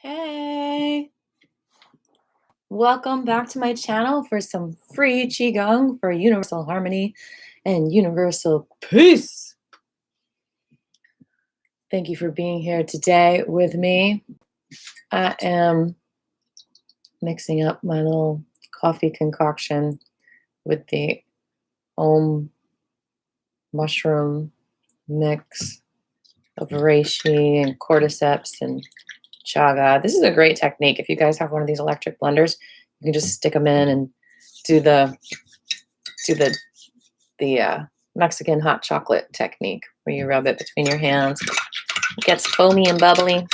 Hey, welcome back to my channel for some free Qigong for universal harmony and universal peace. Thank you for being here today with me. I am mixing up my little coffee concoction with the Om mushroom mix of reishi and cordyceps and chaga. This is a great technique. If you guys have one of these electric blenders, you can just stick them in and do the Mexican hot chocolate technique where you rub it between your hands. It gets foamy and bubbly.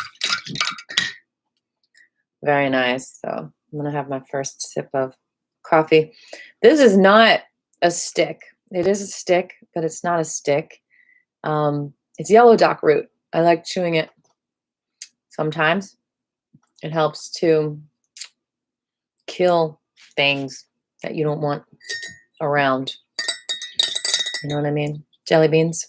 Very nice. So I'm gonna have my first sip of coffee. This is not a stick. It is a stick, but it's not a stick. It's yellow dock root. I like chewing it. Sometimes it helps to kill things that you don't want around. You know what I mean? Jelly beans.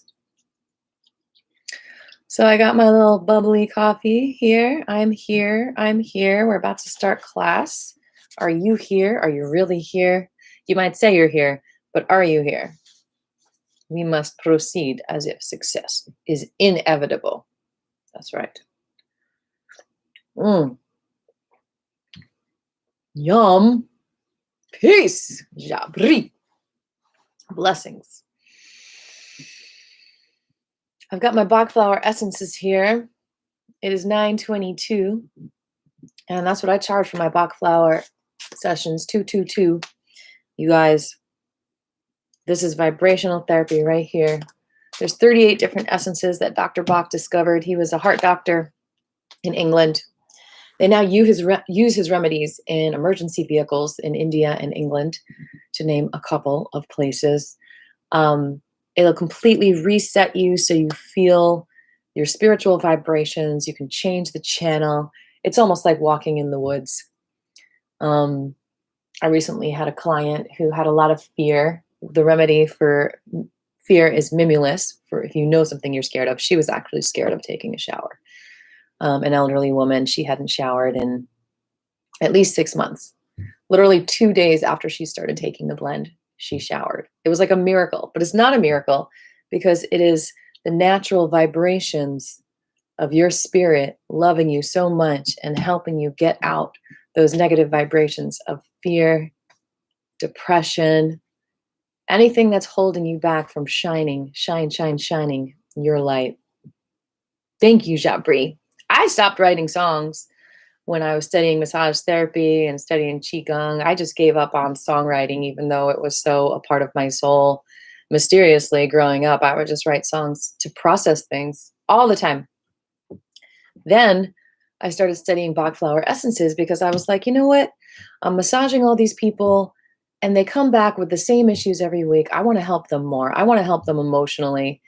So I got my little bubbly coffee here. I'm here. I'm here. We're about to start class. Are you here? Are you really here? You might say you're here, but are you here? We must proceed as if success is inevitable. That's right. Yum. Peace. Jabri. Blessings. I've got my Bach flower essences here. It is 9:22, and that's what I charge for my Bach flower sessions, 222. You guys, this is vibrational therapy right here. There's 38 different essences that Dr. Bach discovered. He was a heart doctor in England. They now use his remedies in emergency vehicles in India and England, to name a couple of places. It'll completely reset you so you feel your spiritual vibrations. You can change the channel. It's almost like walking in the woods. I recently had a client who had a lot of fear. The remedy for fear is mimulus, for if you know something you're scared of. She was actually scared of taking a shower. An elderly woman, she hadn't showered in at least 6 months. Literally 2 days after she started taking the blend, she showered. It was like a miracle, but it's not a miracle because it is the natural vibrations of your spirit loving you so much and helping you get out those negative vibrations of fear, depression, anything that's holding you back from shining your light. Thank you, Jabri. I stopped writing songs when I was studying massage therapy and studying Qigong. I just gave up on songwriting, even though it was so a part of my soul. Mysteriously, growing up, I would just write songs to process things all the time. Then I started studying Bach flower essences because I was like, you know what? I'm massaging all these people and they come back with the same issues every week. I want to help them more. I want to help them emotionally.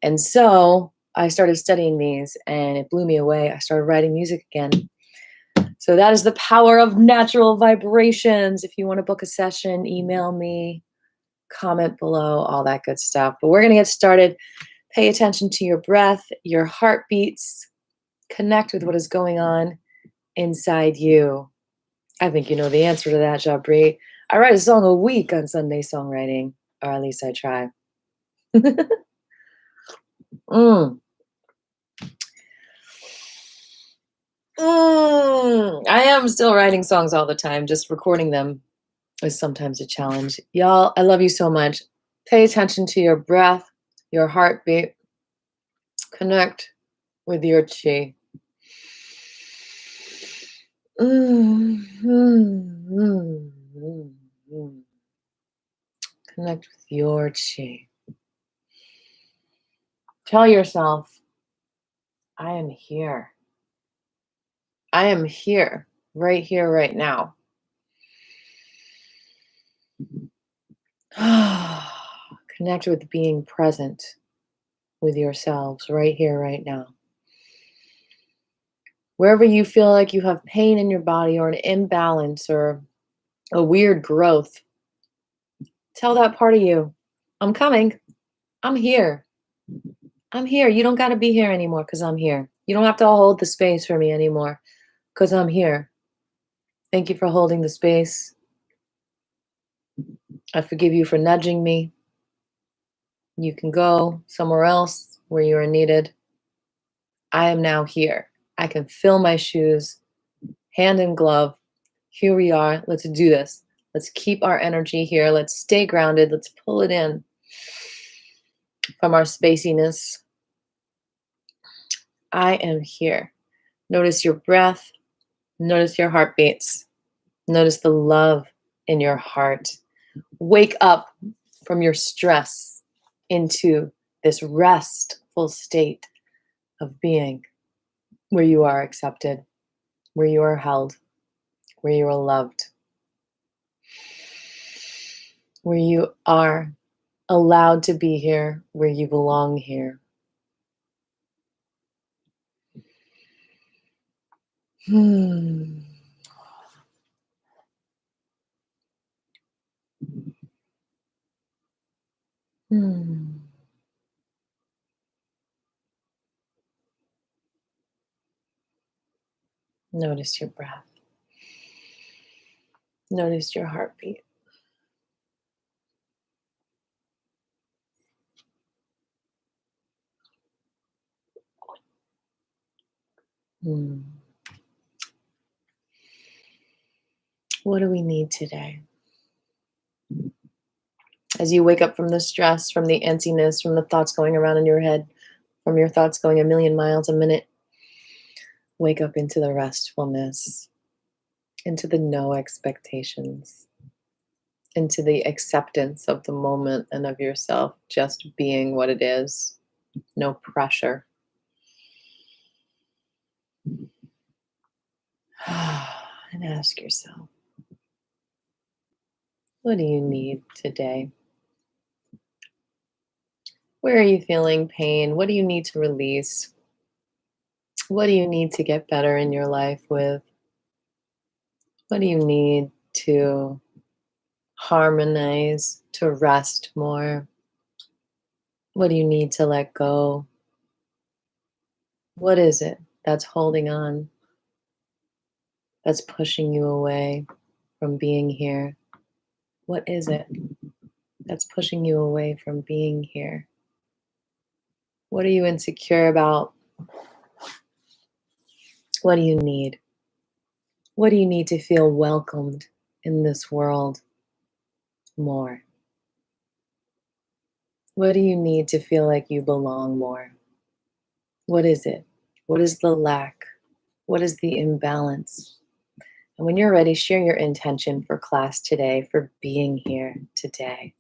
And so I started studying these and it blew me away. I started writing music again. So that is the power of natural vibrations. If you want to book a session, email me, comment below, all that good stuff. But we're going to get started. Pay attention to your breath, your heartbeats. Connect with what is going on inside you. I think you know the answer to that, Jabri. I write a song a week on Sunday songwriting, or at least I try. I am still writing songs all the time. Just recording them is sometimes a challenge. Y'all, I love you so much. Pay attention to your breath, your heartbeat. Connect with your chi. Connect with your chi. Tell yourself, I am here. I am here, right now. Connect with being present with yourselves right here, right now. Wherever you feel like you have pain in your body or an imbalance or a weird growth, tell that part of you, I'm coming. I'm here. I'm here. You don't got to be here anymore because I'm here. You don't have to hold the space for me anymore because I'm here. Thank you for holding the space. I forgive you for nudging me. You can go somewhere else where you are needed. I am now here. I can fill my shoes, hand in glove. Here we are. Let's do this. Let's keep our energy here. Let's stay grounded. Let's pull it in from our spaciness. I am here. Notice your breath. Notice your heartbeats. Notice the love in your heart. Wake up from your stress into this restful state of being where you are accepted, where you are held, where you are loved, where you are allowed to be here, where you belong here. Notice your breath. Notice your heartbeat. What do we need today? As you wake up from the stress, from the antsiness, from the thoughts going around in your head, from your thoughts going a million miles a minute, wake up into the restfulness, into the no expectations, into the acceptance of the moment and of yourself just being what it is. No pressure. And ask yourself, what do you need today? Where are you feeling pain? What do you need to release? What do you need to get better in your life with? What do you need to harmonize, to rest more? What do you need to let go? What is it that's holding on, that's pushing you away from being here? What is it that's pushing you away from being here? What are you insecure about? What do you need? What do you need to feel welcomed in this world more? What do you need to feel like you belong more? What is it? What is the lack? What is the imbalance? And when you're ready, share your intention for class today, for being here today.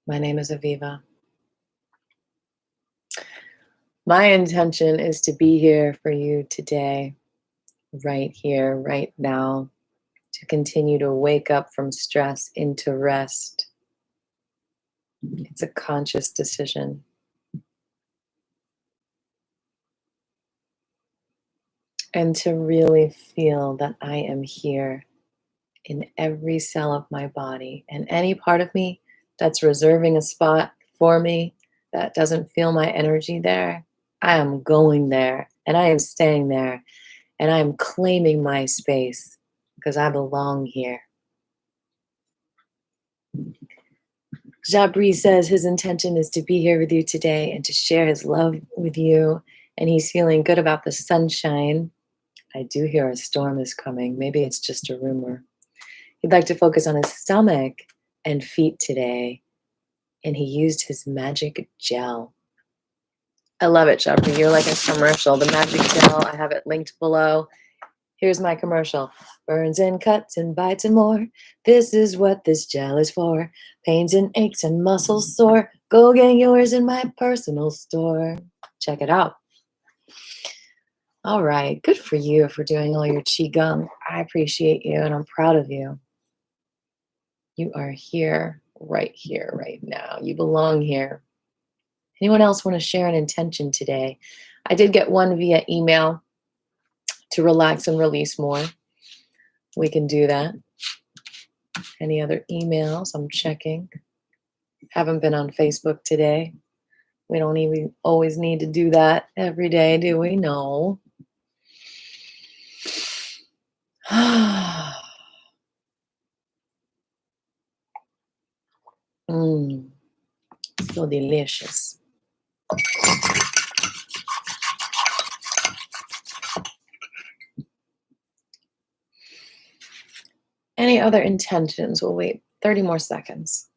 My name is Aviva. My intention is to be here for you today, right here, right now, to continue to wake up from stress into rest. It's a conscious decision. And to really feel that I am here in every cell of my body, and any part of me that's reserving a spot for me that doesn't feel my energy there, I am going there and I am staying there and I am claiming my space because I belong here. Jabri says his intention is to be here with you today and to share his love with you, and he's feeling good about the sunshine. I do hear a storm is coming. Maybe it's just a rumor. He'd like to focus on his stomach and feet today, and he used his magic gel. I love it, Jabri. You're like a commercial. The magic gel, I have it linked below. Here's my commercial. Burns and cuts and bites and more. This is what this gel is for. Pains and aches and muscles sore. Go get yours in my personal store. Check it out. All right. Good for you for doing all your Qigong. I appreciate you and I'm proud of you. You are here, right now. You belong here. Anyone else want to share an intention today? I did get one via email to relax and release more. we can do that. Any other emails? I'm checking. Haven't been on Facebook today. We don't even always need to do that every day, do we? No. So delicious. Any other intentions? We'll wait 30 more seconds.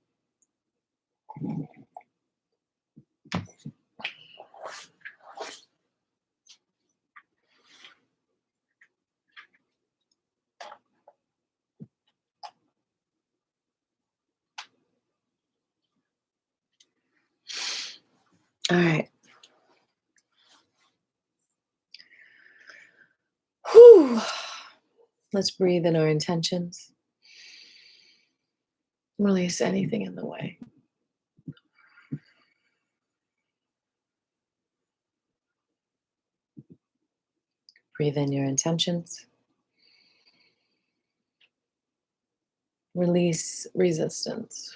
All right. Whew. Let's breathe in our intentions. Release anything in the way. Breathe in your intentions. Release resistance.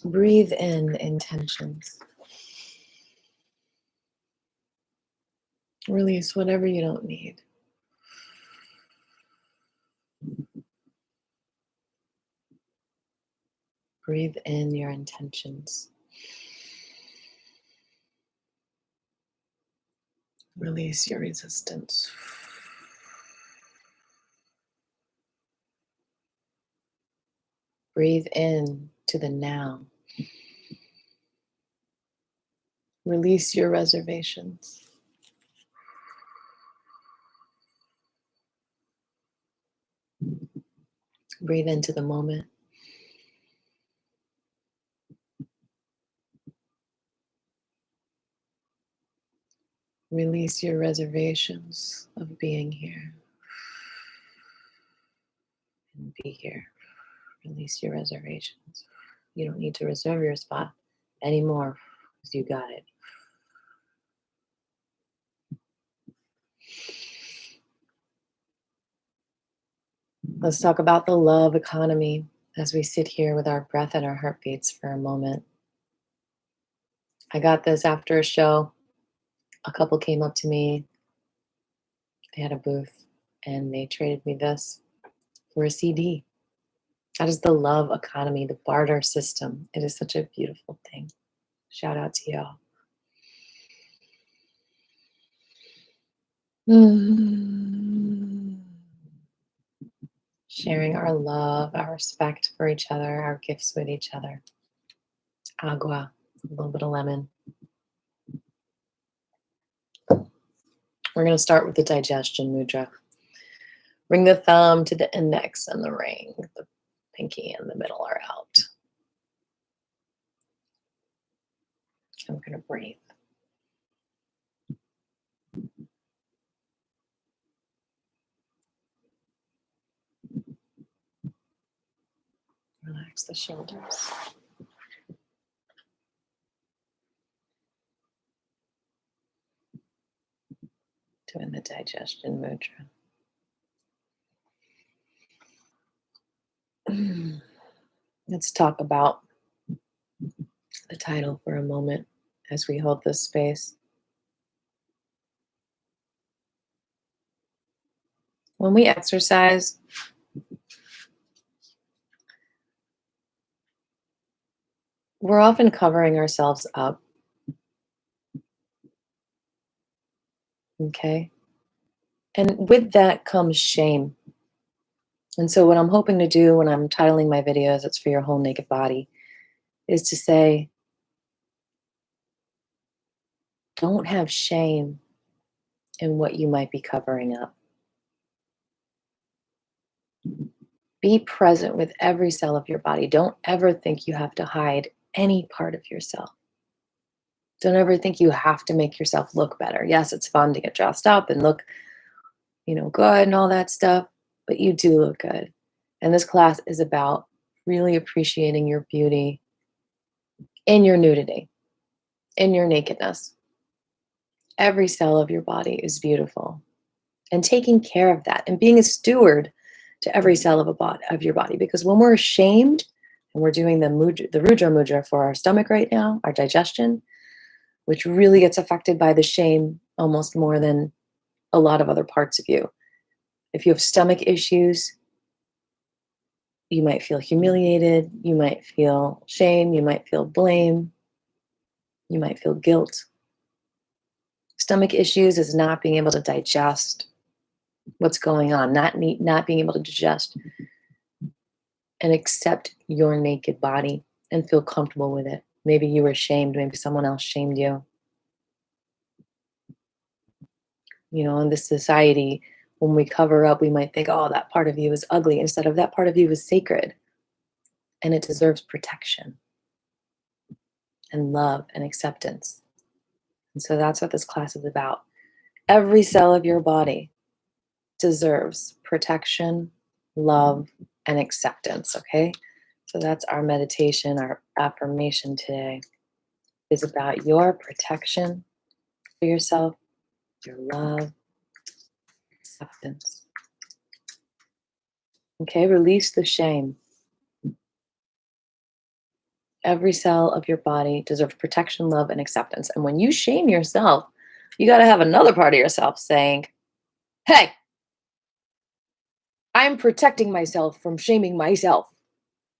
Breathe in intentions. Release whatever you don't need. Breathe in your intentions. Release your resistance. Breathe in to the now. Release your reservations. Breathe into the moment. Release your reservations of being here. And be here. Release your reservations. You don't need to reserve your spot anymore because you got it. Let's talk about the love economy as we sit here with our breath and our heartbeats for a moment. I got this after a show. A couple came up to me. They had a booth and they traded me this for a CD. That is the love economy, the barter system. It is such a beautiful thing. Shout out to y'all. Sharing our love, our respect for each other, our gifts with each other. Agua, a little bit of lemon. We're going to start with the Digestion Mudra. Bring the thumb to the index and the ring. The pinky and the middle are out. And we're going to breathe. Relax the shoulders. Doing the Digestion Mudra. Let's talk about the title for a moment as we hold this space. When we exercise, we're often covering ourselves up. Okay? And with that comes shame. And so what I'm hoping to do when I'm titling my videos, It's for Your Whole Naked Body, is to say, don't have shame in what you might be covering up. Be present with every cell of your body. Don't ever think you have to hide any part of yourself. Don't ever think you have to make yourself look better. Yes, it's fun to get dressed up and look, good and all that stuff, but you do look good. And this class is about really appreciating your beauty in your nudity, in your nakedness, Every cell of your body is beautiful. And taking care of that and being a steward to every cell of your body. Because when we're ashamed, and we're doing the Rudra Mudra for our stomach right now, our digestion, which really gets affected by the shame almost more than a lot of other parts of you. If you have stomach issues, you might feel humiliated, you might feel shame, you might feel blame, you might feel guilt. Stomach issues is not being able to digest what's going on, not being able to digest and accept your naked body and feel comfortable with it. Maybe you were shamed, maybe someone else shamed you. You know, in this society, when we cover up, we might think, oh, that part of you is ugly, instead of that part of you is sacred and it deserves protection and love and acceptance. And so that's what this class is about. Every cell of your body deserves protection, love, and acceptance, okay? So that's our meditation, our affirmation today is about your protection for yourself, your love, acceptance. Okay, release the shame. Every cell of your body deserves protection, love, and acceptance. And when you shame yourself, you got to have another part of yourself saying, hey, I'm protecting myself from shaming myself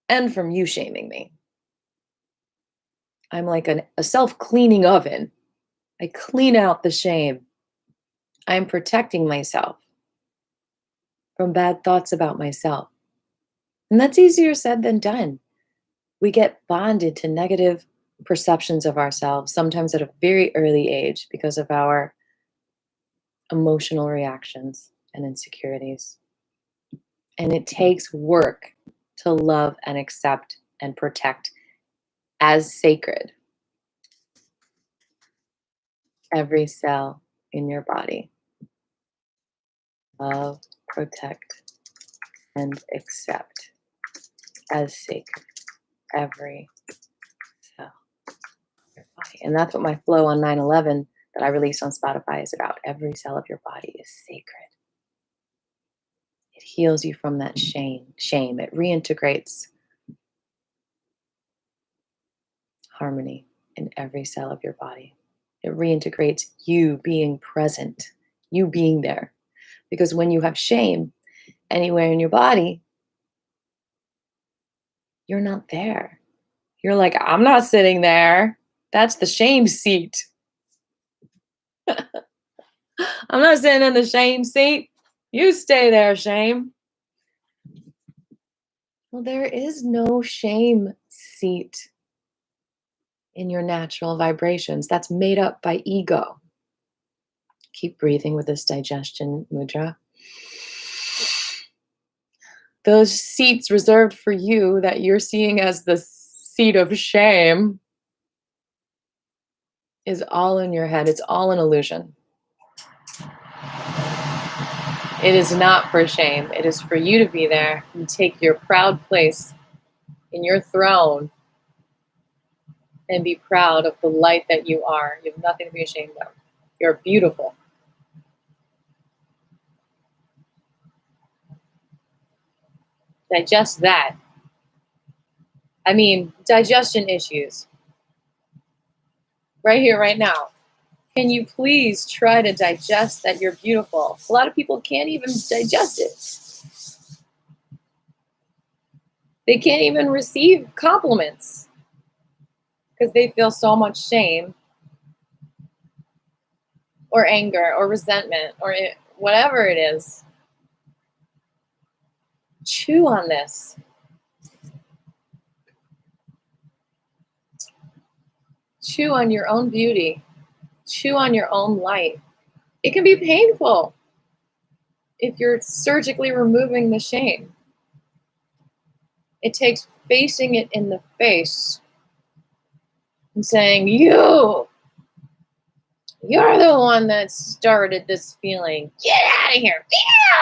and from you shaming me. I'm like a self-cleaning oven. I clean out the shame. I'm protecting myself from bad thoughts about myself. And that's easier said than done. We get bonded to negative perceptions of ourselves, sometimes at a very early age because of our emotional reactions and insecurities. And it takes work to love and accept and protect as sacred every cell in your body. Love, protect, and accept as sacred every cell of your body. And that's what my flow on 9/11 that I released on Spotify is about. Every cell of your body is sacred. It heals you from that shame. It reintegrates harmony in every cell of your body. It reintegrates you being present, you being there. Because when you have shame anywhere in your body, you're not there. You're like, I'm not sitting there. That's the shame seat. I'm not sitting in the shame seat. You stay there, shame. Well, there is no shame seat in your natural vibrations. That's made up by ego. Keep breathing with this digestion mudra. Those seats reserved for you that you're seeing as the seat of shame is all in your head. It's all an illusion. It is not for shame. It is for you to be there and take your proud place in your throne and be proud of the light that you are. You have nothing to be ashamed of. You're beautiful. Digest that. I mean, digestion issues. Right here, right now. Can you please try to digest that you're beautiful? A lot of people can't even digest it. They can't even receive compliments because they feel so much shame or anger or resentment or whatever it is. Chew on this. Chew on your own beauty. Chew on your own light. It can be painful if you're surgically removing the shame. It takes facing it in the face and saying, you're the one that started this feeling. Get out of here.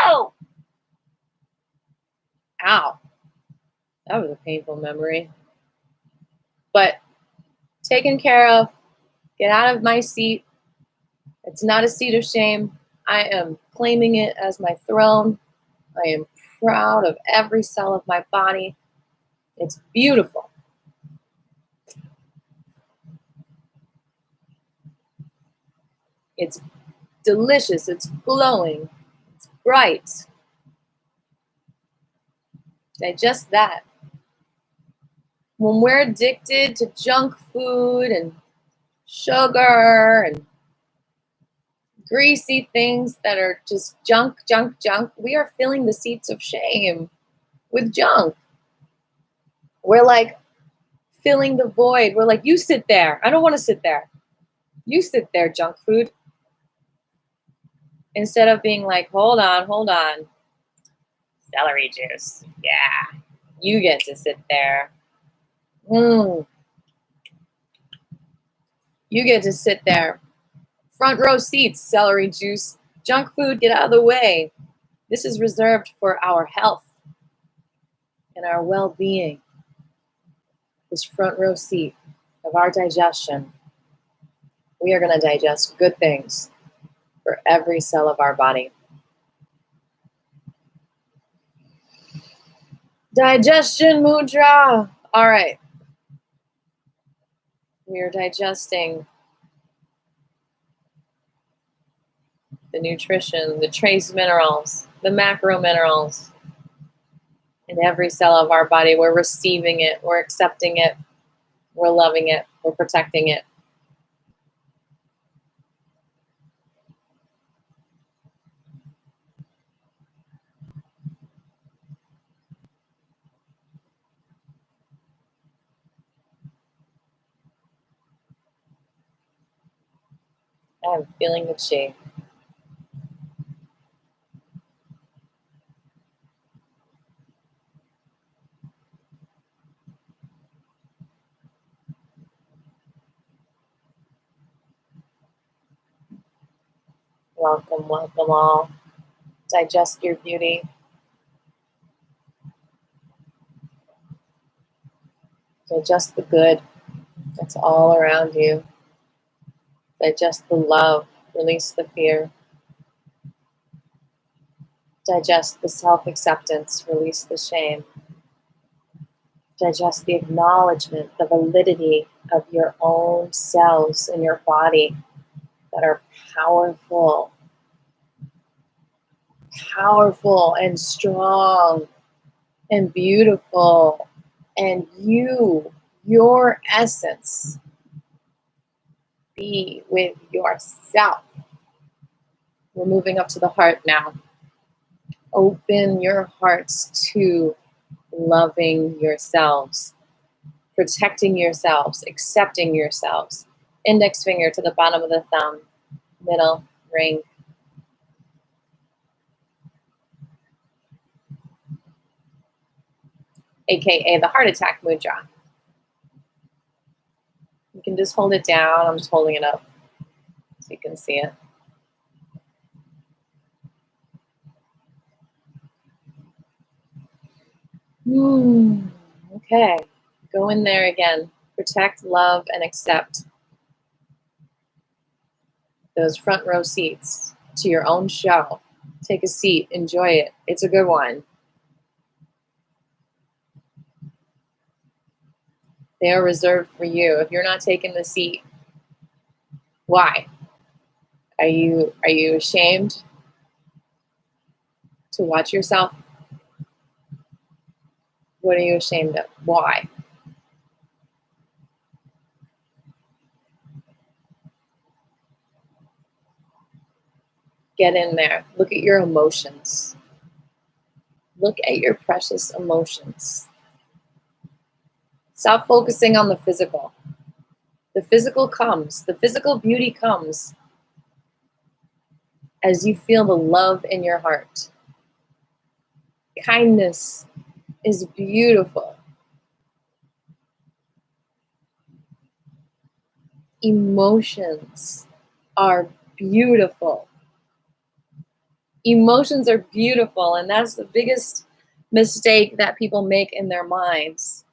Ew! Ow. That was a painful memory. But taken care of, get out of my seat, It's not a seat of shame. I am claiming it as my throne. I am proud of every cell of my body. It's beautiful. It's delicious. It's glowing. It's bright. Digest that. When we're addicted to junk food and sugar and greasy things that are just junk, we are filling the seats of shame with junk. We're like filling the void. We're like, you sit there. I don't want to sit there. You sit there, junk food. Instead of being like, hold on. Celery juice. Yeah, you get to sit there. You get to sit there. Front row seats, celery juice. Junk food, get out of the way. This is reserved for our health and our well-being. This front row seat of our digestion. We are going to digest good things for every cell of our body. Digestion Mudra. All right. We are digesting the nutrition, the trace minerals, the macro minerals in every cell of our body. We're receiving it. We're accepting it. We're loving it. We're protecting it. I'm feeling the chi. Welcome all. Digest your beauty. Digest the good that's all around you. Digest the love. Release the fear. Digest the self-acceptance. Release the shame. Digest the acknowledgement, the validity of your own cells in your body that are powerful and strong and beautiful, and your essence. Be with yourself. We're moving up to the heart now. Open your hearts to loving yourselves, protecting yourselves, accepting yourselves. Index finger to the bottom of the thumb, middle, ring. AKA the heart attack mudra. You can just hold it down. I'm just holding it up so you can see it. Okay, go in there again. Protect, love, and accept those front row seats to your own show. Take a seat, enjoy it. It's a good one. They are reserved for you. If you're not taking the seat, why? Are you ashamed to watch yourself? What are you ashamed of? Why? Get in there. Look at your emotions. Look at your precious emotions. Stop focusing on the physical. The physical comes. The physical beauty comes as you feel the love in your heart. Kindness is beautiful. Emotions are beautiful. Emotions are beautiful, and that's the biggest mistake that people make in their minds,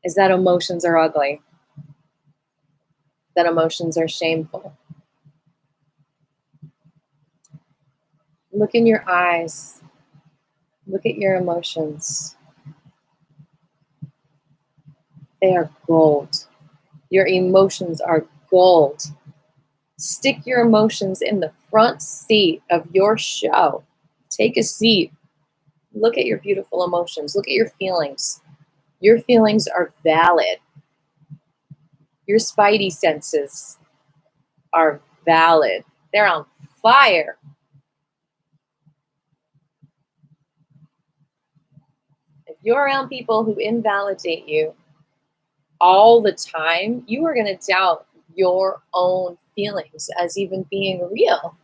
is that emotions are ugly, that emotions are shameful. Look in your eyes. Look at your emotions. They are gold. Your emotions are gold. Stick your emotions in the front seat of your show. Take a seat. Look at your beautiful emotions. Look at your feelings. Your feelings are valid. Your spidey senses are valid. They're on fire. If you're around people who invalidate you all the time, you are going to doubt your own feelings as even being real.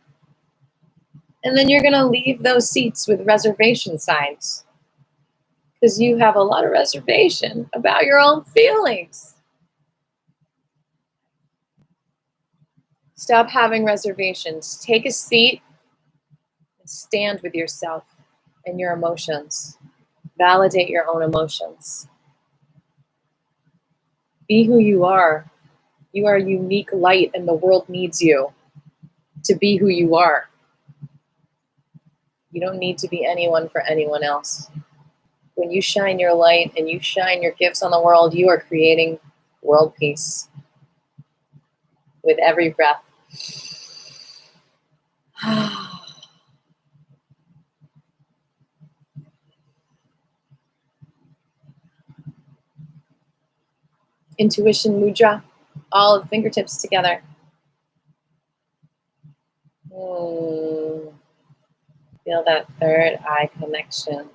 And then you're going to leave those seats with reservation signs because you have a lot of reservation about your own feelings. Stop having reservations. Take a seat and stand with yourself and your emotions. Validate your own emotions. Be who you are. You are a unique light and the world needs you to be who you are. You don't need to be anyone for anyone else. When you shine your light and you shine your gifts on the world, you are creating world peace with every breath. Intuition Mudra, all of the fingertips together. Feel that third eye connection.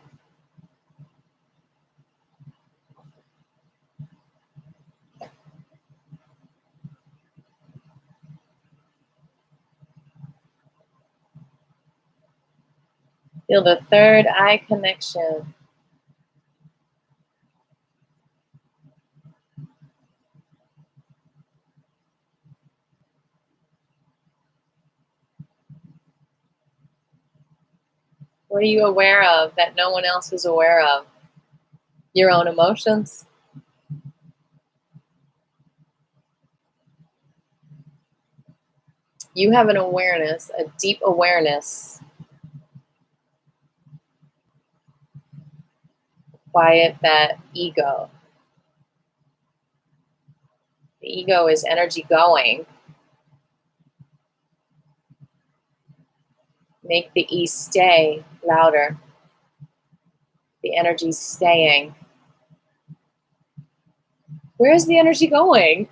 Feel the third eye connection. What are you aware of that no one else is aware of? Your own emotions. You have an awareness, a deep awareness. Quiet that ego. The ego is energy going. Make the E stay louder. The energy staying. Where is the energy going?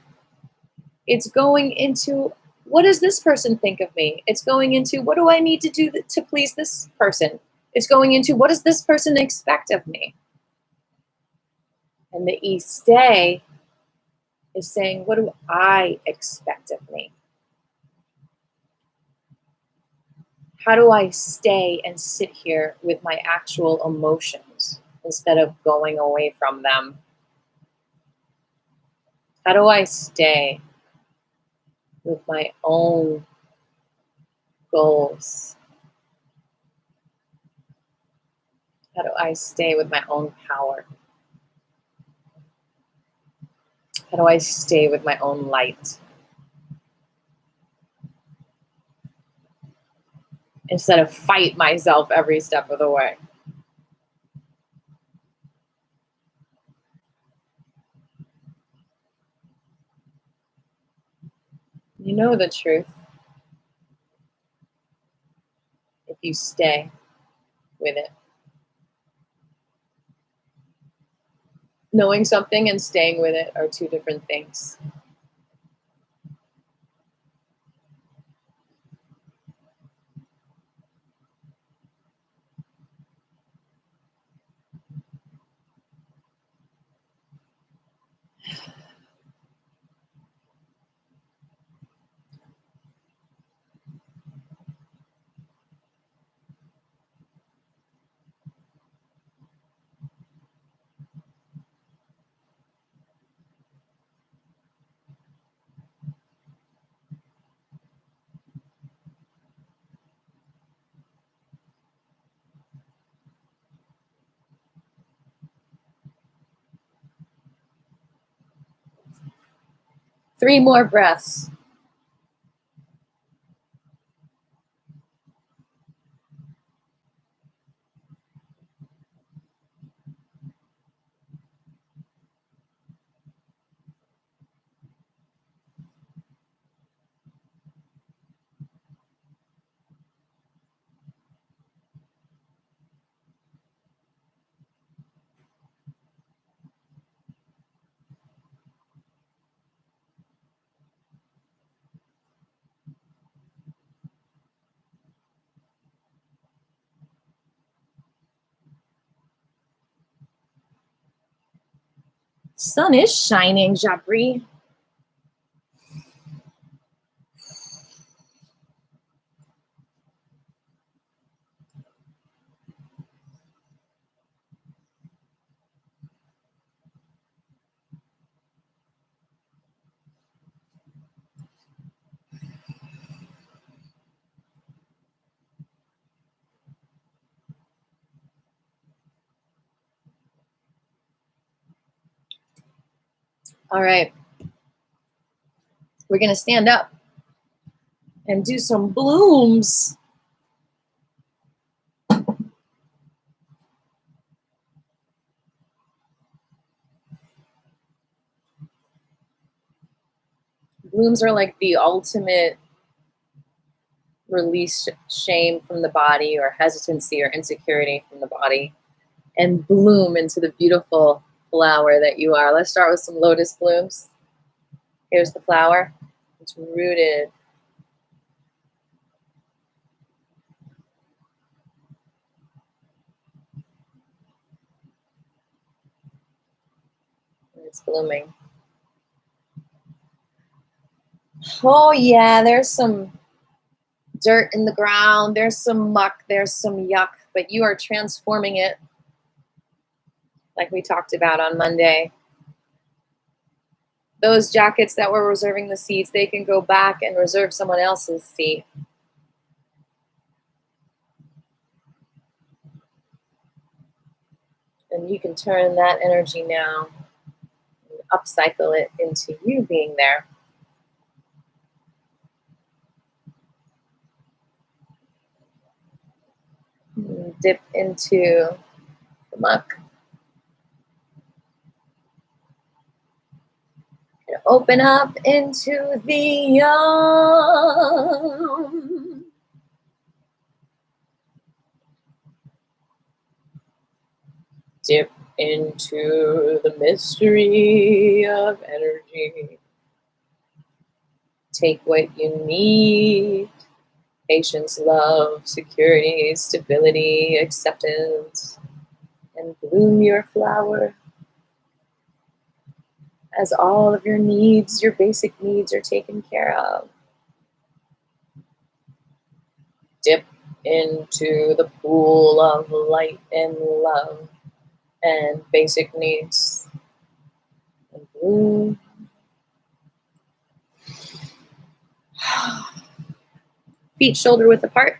It's going into, what does this person think of me? It's going into, what do I need to do to please this person? It's going into, what does this person expect of me? And the E stay is saying, what do I expect of me? How do I stay and sit here with my actual emotions instead of going away from them? How do I stay with my own goals? How do I stay with my own power? How do I stay with my own light? Instead of fight myself every step of the way. You know the truth if you stay with it. Knowing something and staying with it are two different things. Three more breaths. Sun is shining, Jabri. All right. We're going to stand up and do some blooms. Blooms are like the ultimate release shame from the body, or hesitancy or insecurity from the body, and bloom into the beautiful flower that you are. Let's start with some lotus blooms. Here's the flower. It's rooted. It's blooming. Oh yeah, there's some dirt in the ground, there's some muck, there's some yuck, but you are transforming it like we talked about on Monday. Those jackets that were reserving the seats, they can go back and reserve someone else's seat. And you can turn that energy now and upcycle it into you being there. And dip into the muck. And open up into the yum. Dip into the mystery of energy. Take what you need. Patience, love, security, stability, acceptance, and bloom your flower as all of your needs, your basic needs, are taken care of. Dip into the pool of light and love and basic needs, and bloom. Feet shoulder width apart.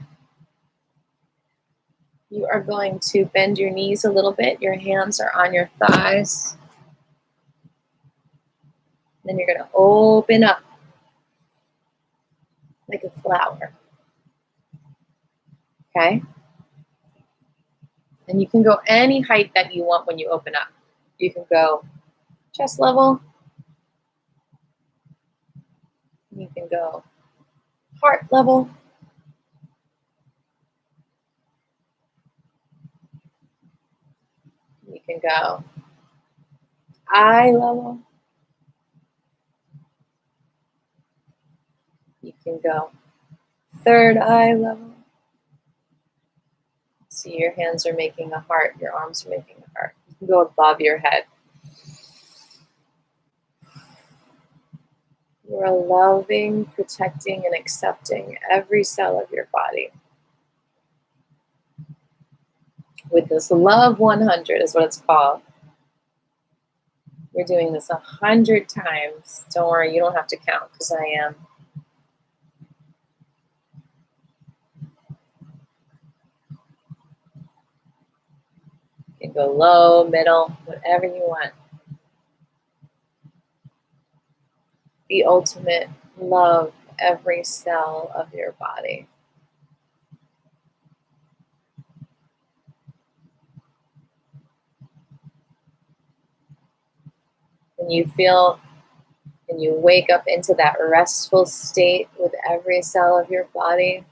You are going to bend your knees a little bit. Your hands are on your thighs. Then you're going to open up like a flower. Okay? And you can go any height that you want when you open up. You can go chest level. You can go heart level. You can go eye level. You can go third eye level. See, your hands are making a heart. Your arms are making a heart. You can go above your head. You are loving, protecting, and accepting every cell of your body. With this Love 100 is what it's called. We're doing this 100 times. Don't worry, you don't have to count because I am. You can go low, middle, whatever you want. The ultimate love every cell of your body. When you feel and you wake up into that restful state with every cell of your body,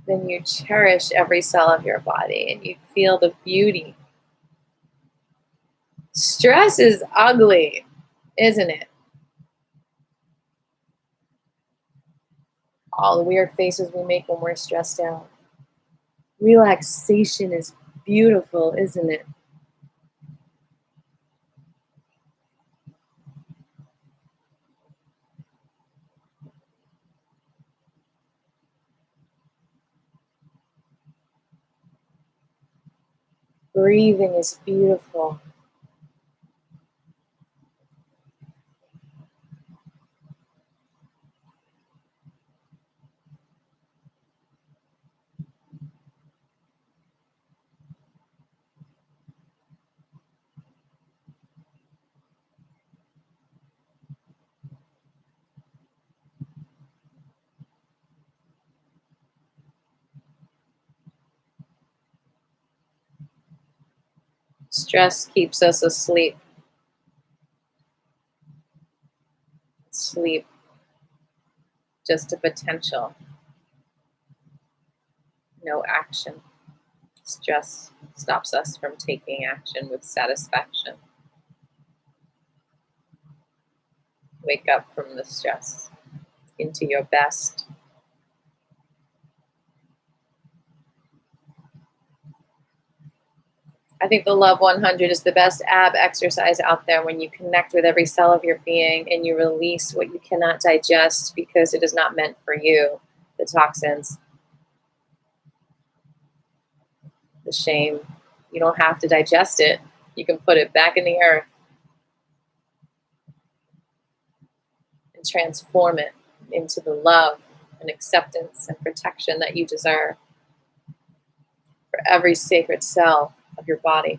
then you cherish every cell of your body and you feel the beauty. Stress is ugly, isn't it? All the weird faces we make when we're stressed out. Relaxation is beautiful, isn't it? Breathing is beautiful. Stress keeps us asleep. Sleep, just a potential, no action. Stress stops us from taking action with satisfaction. Wake up from the stress into your best. I think the Love 100 is the best ab exercise out there when you connect with every cell of your being and you release what you cannot digest because it is not meant for you. The toxins, the shame. You don't have to digest it. You can put it back in the earth and transform it into the love and acceptance and protection that you deserve for every sacred cell of your body.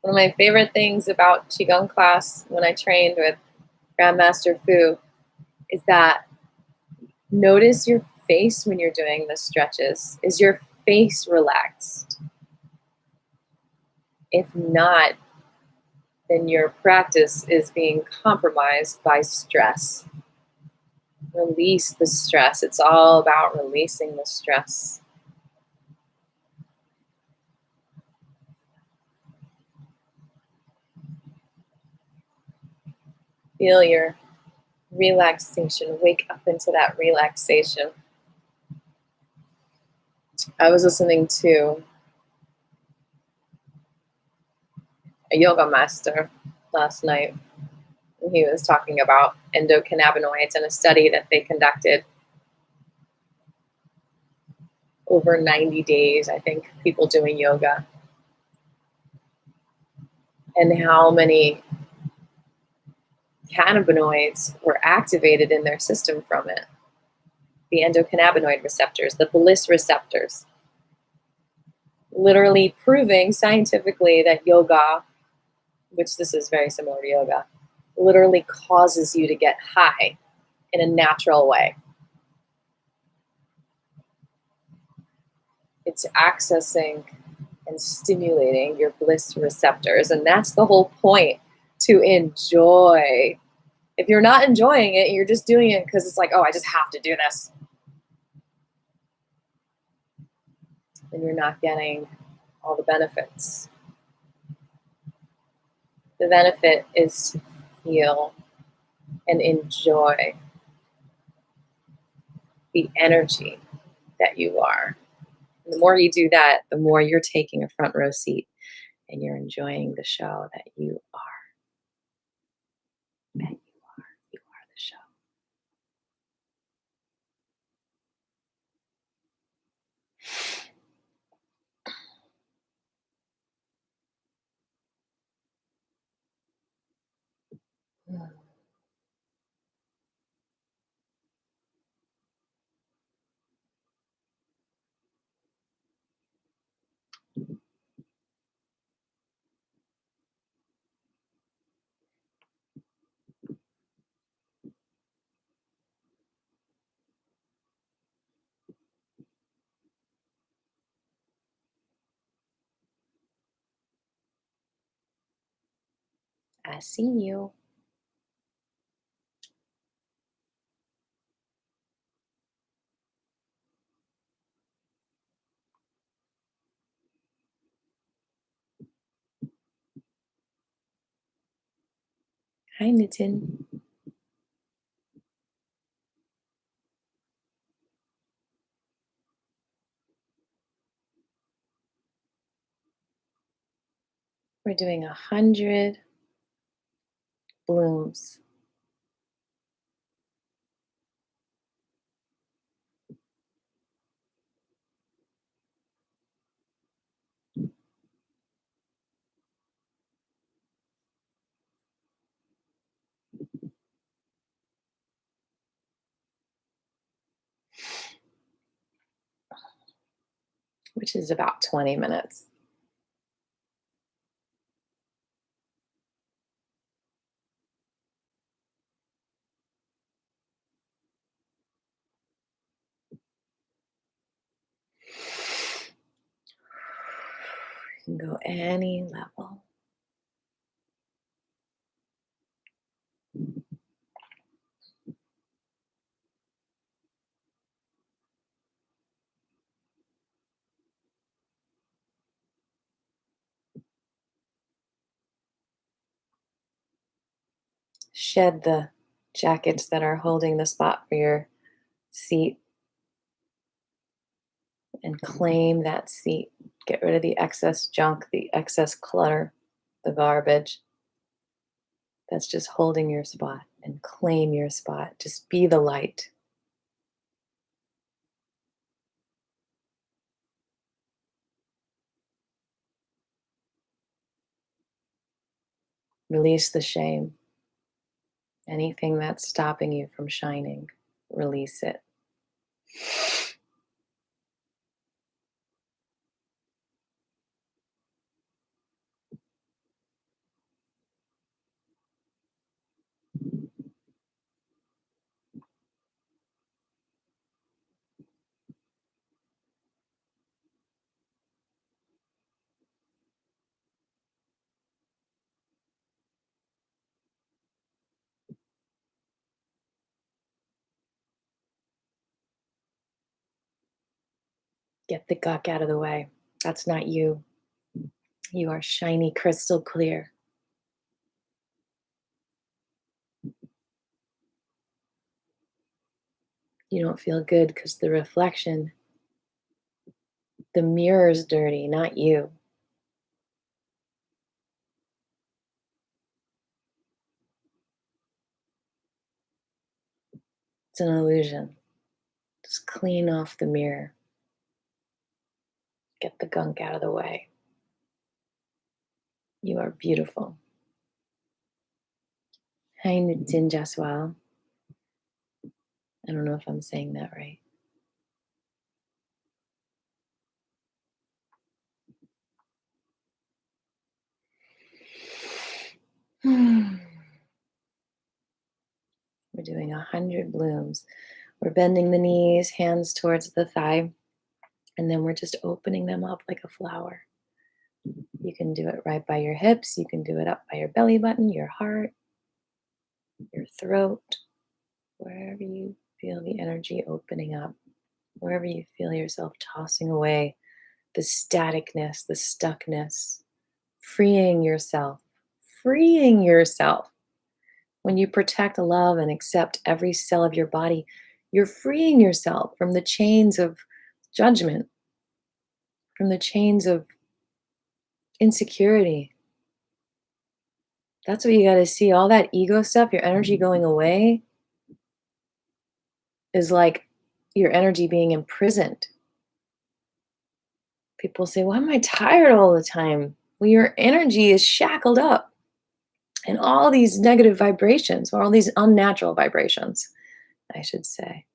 One of my favorite things about Qigong class when I trained with Grandmaster Fu is that notice your face when you're doing the stretches. Is your face relaxed? If not, then your practice is being compromised by stress. Release the stress. It's all about releasing the stress. Feel your relaxation. Wake up into that relaxation. I was listening to a yoga master last night. And he was talking about endocannabinoids and a study that they conducted over 90 days, I think, people doing yoga. And how many cannabinoids were activated in their system from it. The endocannabinoid receptors, the bliss receptors. Literally proving scientifically that yoga, which this is very similar to yoga, literally causes you to get high in a natural way. It's accessing and stimulating your bliss receptors. And that's the whole point, to enjoy. If you're not enjoying it, you're just doing it because it's like, oh, I just have to do this. And you're not getting all the benefits. The benefit is to feel and enjoy the energy that you are. And the more you do that, the more you're taking a front row seat and you're enjoying the show that you are. That you are. You are the show. I see you. Hi, Nitin. We're doing 100 blooms. which is about 20 minutes. You can go any level. Shed the jackets that are holding the spot for your seat and claim that seat. Get rid of the excess junk, the excess clutter, the garbage that's just holding your spot, and claim your spot. Just be the light. Release the shame. Anything that's stopping you from shining, release it. Get the gunk out of the way. That's not you. You are shiny, crystal clear. You don't feel good because the reflection, the mirror is dirty, not you. It's an illusion. Just clean off the mirror. Get the gunk out of the way. You are beautiful. Hi, Nitin Jaswal. I don't know if I'm saying that right. We're doing 100 blooms. We're bending the knees, hands towards the thigh, and then we're just opening them up like a flower. You can do it right by your hips. You can do it up by your belly button, your heart, your throat, wherever you feel the energy opening up, wherever you feel yourself tossing away the staticness, the stuckness, freeing yourself, freeing yourself. When you protect, love, and accept every cell of your body, you're freeing yourself from the chains of judgment, from the chains of insecurity. That's what you got to see. All that ego stuff, your energy going away, is like your energy being imprisoned. People say, why am I tired all the time? Well, your energy is shackled up. And all these negative vibrations, or all these unnatural vibrations, I should say.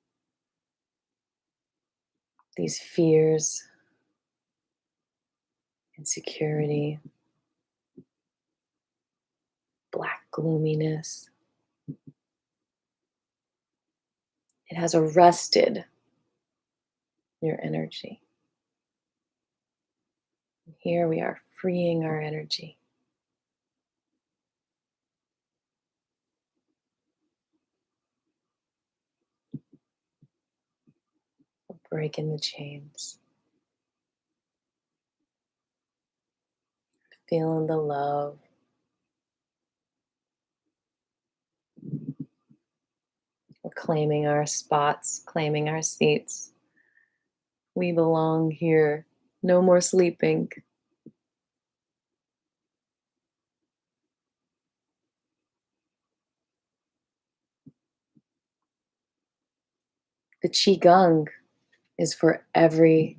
These fears, insecurity, black gloominess. It has arrested your energy. Here we are freeing our energy. Breaking the chains. Feeling the love. We're claiming our spots, claiming our seats. We belong here. No more sleeping. The Qigong is for every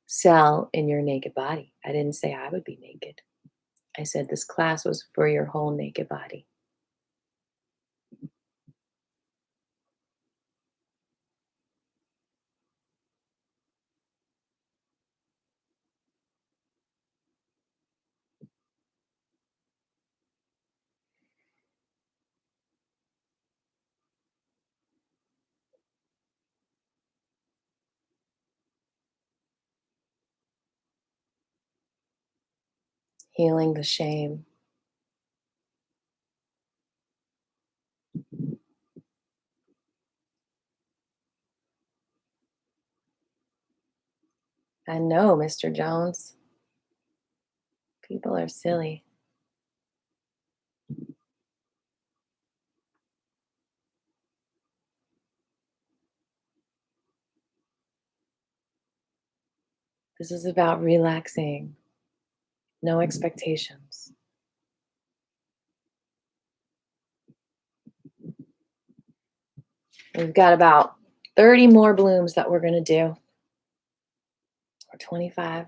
cell in your naked body. I didn't say I would be naked. I said this class was for your whole naked body. Healing the shame. I know, Mr. Jones. People are silly. This is about relaxing. No expectations. We've got about 30 more blooms that we're going to do, or 25.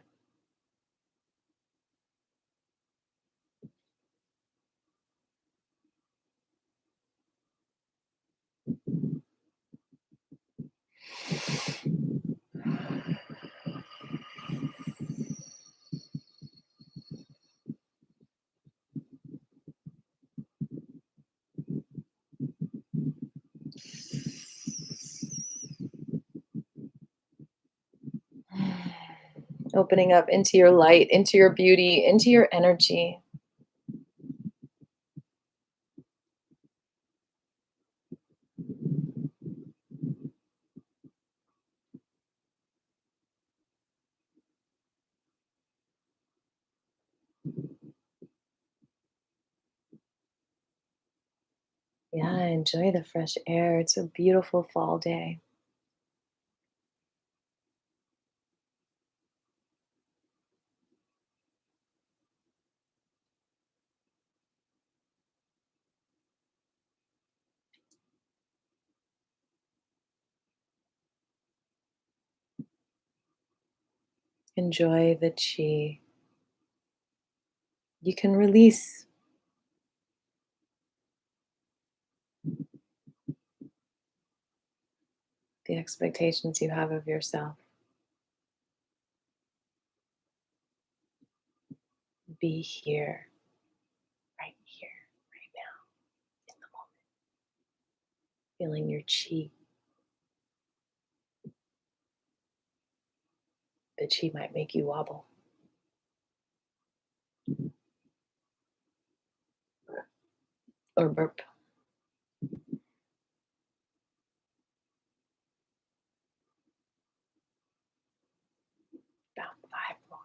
Opening up into your light, into your beauty, into your energy. Yeah, enjoy the fresh air. It's a beautiful fall day. Enjoy the chi. You can release the expectations you have of yourself. Be here, right here, right now, in the moment. Feeling your chi. The chi might make you wobble or burp. About 5 more.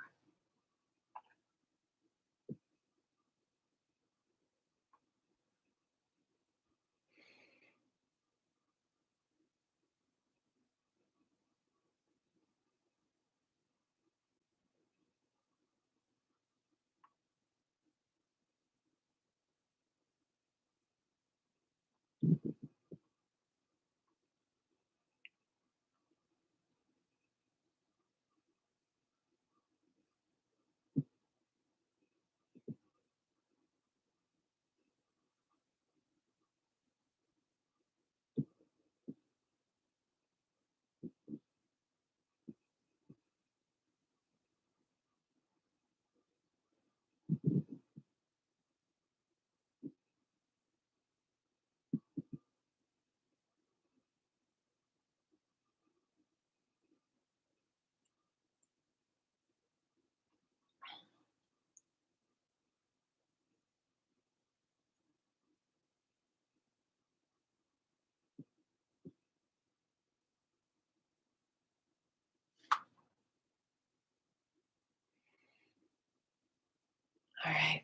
All right.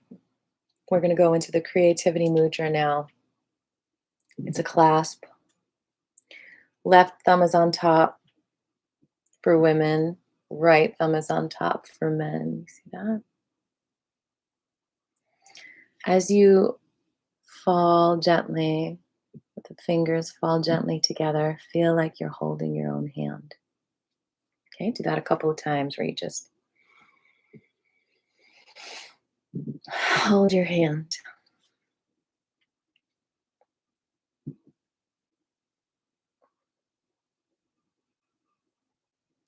We're going to go into the Creativity Mudra now. It's a clasp. Left thumb is on top for women. Right thumb is on top for men. You see that? As you fall gently, let the fingers fall gently together, feel like you're holding your own hand. Okay, do that a couple of times where you just hold your hand.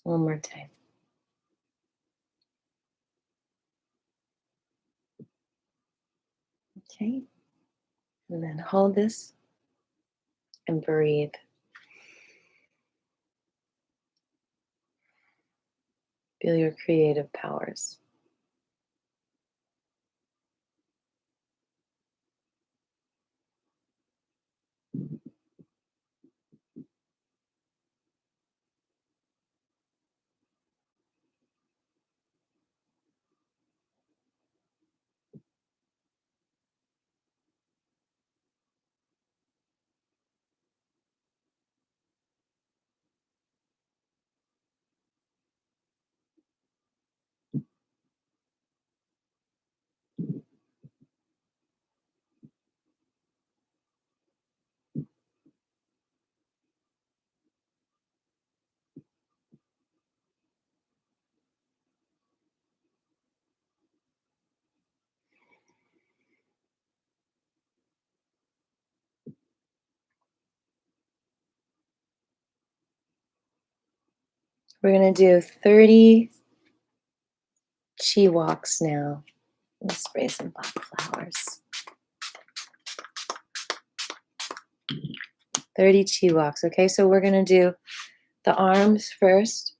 One more time. Okay, and then hold this and breathe. Feel your creative powers. We're going to do 30 chi walks now. Let's spray some black flowers. 30 chi walks. Okay, so we're going to do the arms first.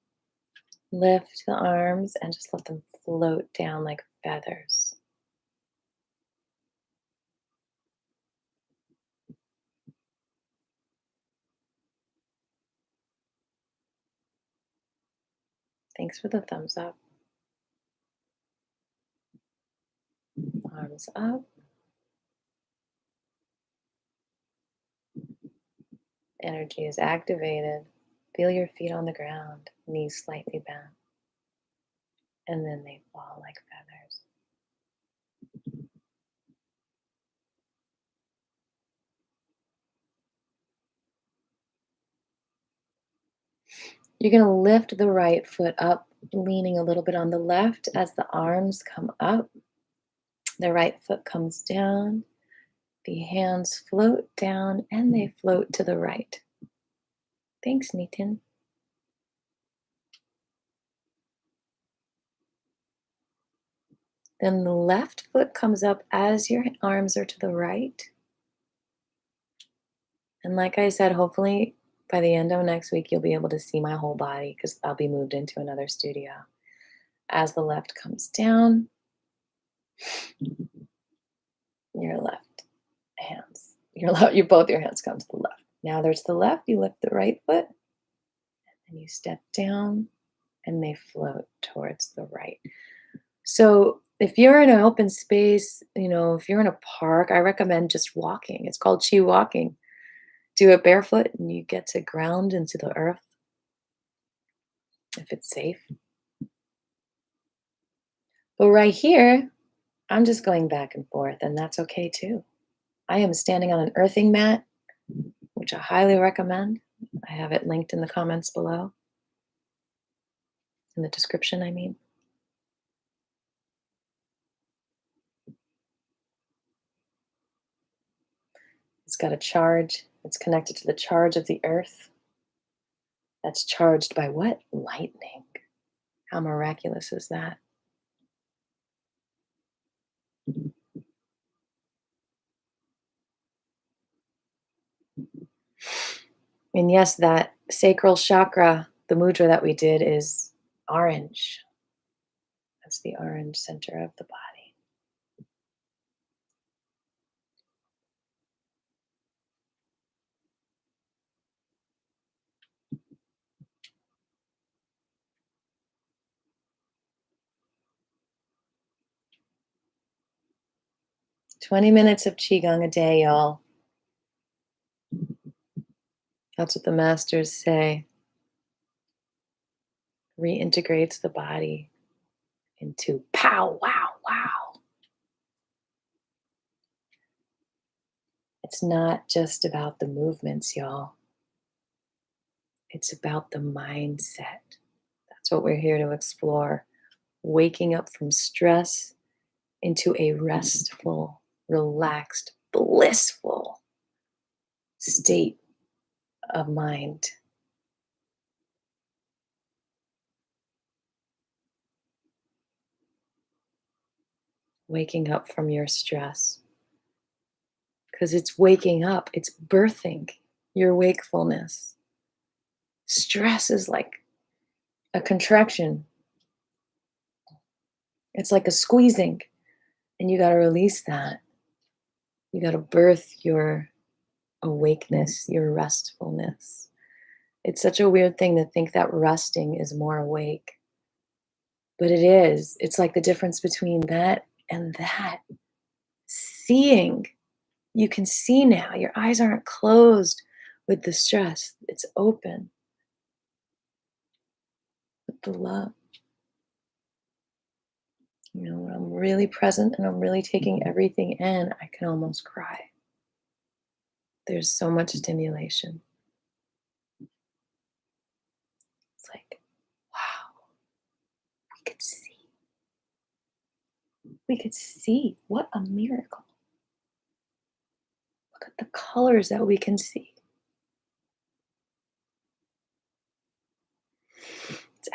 Lift the arms and just let them float down like feathers. Thanks for the thumbs up. Arms up. Energy is activated. Feel your feet on the ground, knees slightly bent. And then they fall like feathers. You're going to lift the right foot up, leaning a little bit on the left as the arms come up. The right foot comes down. The hands float down and they float to the right. Thanks, Nitin. Then the left foot comes up as your arms are to the right. And like I said, hopefully by the end of next week, you'll be able to see my whole body because I'll be moved into another studio. As the left comes down, your left hands, both your hands come to the left. Now there's the left, you lift the right foot, and you step down, and they float towards the right. So if you're in an open space, if you're in a park, I recommend just walking. It's called chi walking. Do it barefoot, and you get to ground into the earth if it's safe. But right here, I'm just going back and forth, and that's okay too. I am standing on an earthing mat, which I highly recommend. I have it linked in the comments below. In the description, I mean. It's got a charge. It's connected to the charge of the earth. That's charged by what? Lightning. How miraculous is that? And yes, that sacral chakra, the mudra that we did, is orange. That's the orange center of the body. "20 minutes of Qigong a day, y'all." That's what the masters say. Reintegrates the body into pow, wow, wow. It's not just about the movements, y'all. It's about the mindset. That's what we're here to explore. Waking up from stress into a restful, relaxed, blissful state of mind. Waking up from your stress. Because it's waking up, it's birthing your wakefulness. Stress is like a contraction. It's like a squeezing, and you got to release that. You got to birth your awakeness, your restfulness. It's such a weird thing to think that resting is more awake. But it is. It's like the difference between that and that. Seeing. You can see now. Your eyes aren't closed with the stress. It's open with the love. When I'm really present and I'm really taking everything in, I can almost cry. There's so much stimulation. It's like, wow, we could see. We could see. What a miracle. Look at the colors that we can see.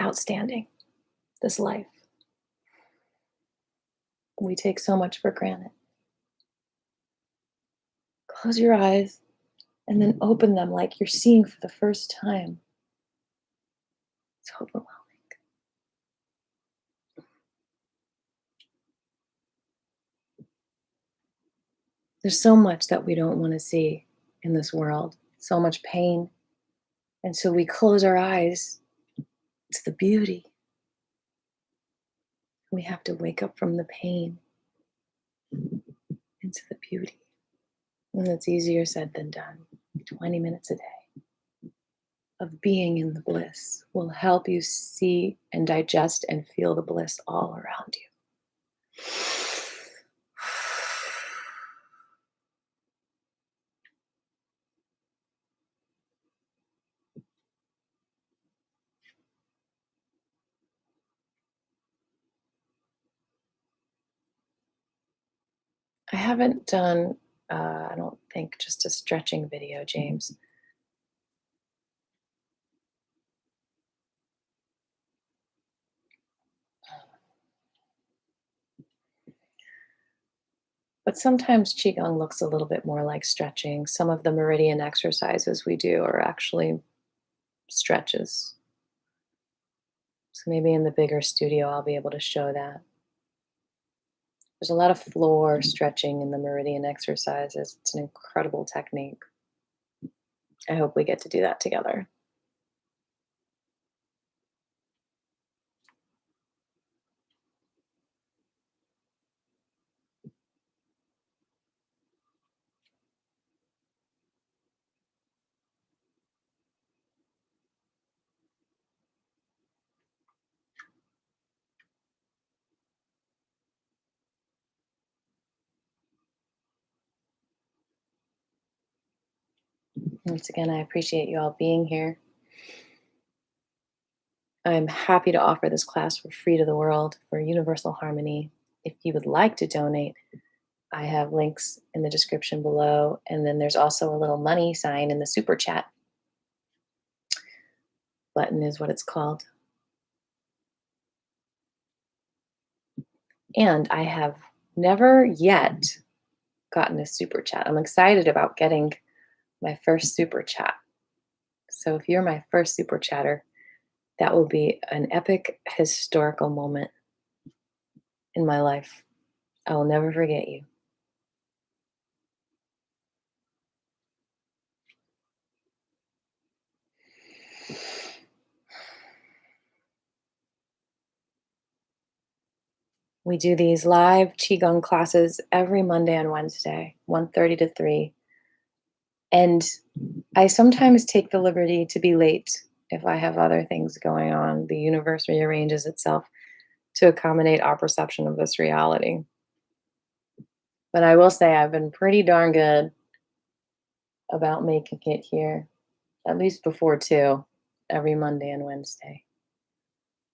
outstanding, this life. We take so much for granted. Close your eyes and then open them like you're seeing for the first time. It's overwhelming. There's so much that we don't want to see in this world, so much pain. And so we close our eyes to the beauty. We have to wake up from the pain into the beauty. And it's easier said than done. 20 minutes a day of being in the bliss will help you see and digest and feel the bliss all around you. I haven't done, I don't think, just a stretching video, James. But sometimes Qigong looks a little bit more like stretching. Some of the meridian exercises we do are actually stretches. So maybe in the bigger studio, I'll be able to show that. There's a lot of floor stretching in the meridian exercises. It's an incredible technique. I hope we get to do that together. Once again, I appreciate you all being here. I'm happy to offer this class for free to the world for universal harmony. If you would like to donate, I have links in the description below. And then there's also a little money sign in the super chat button is what it's called. And I have never yet gotten a super chat. I'm excited about getting my first super chat. So if you're my first super chatter, that will be an epic historical moment in my life. I will never forget you. We do these live Qigong classes every Monday and Wednesday, 1:30 to 3. And I sometimes take the liberty to be late if I have other things going on. The universe rearranges itself to accommodate our perception of this reality. But I will say I've been pretty darn good about making it here, at least before 2, every Monday and Wednesday.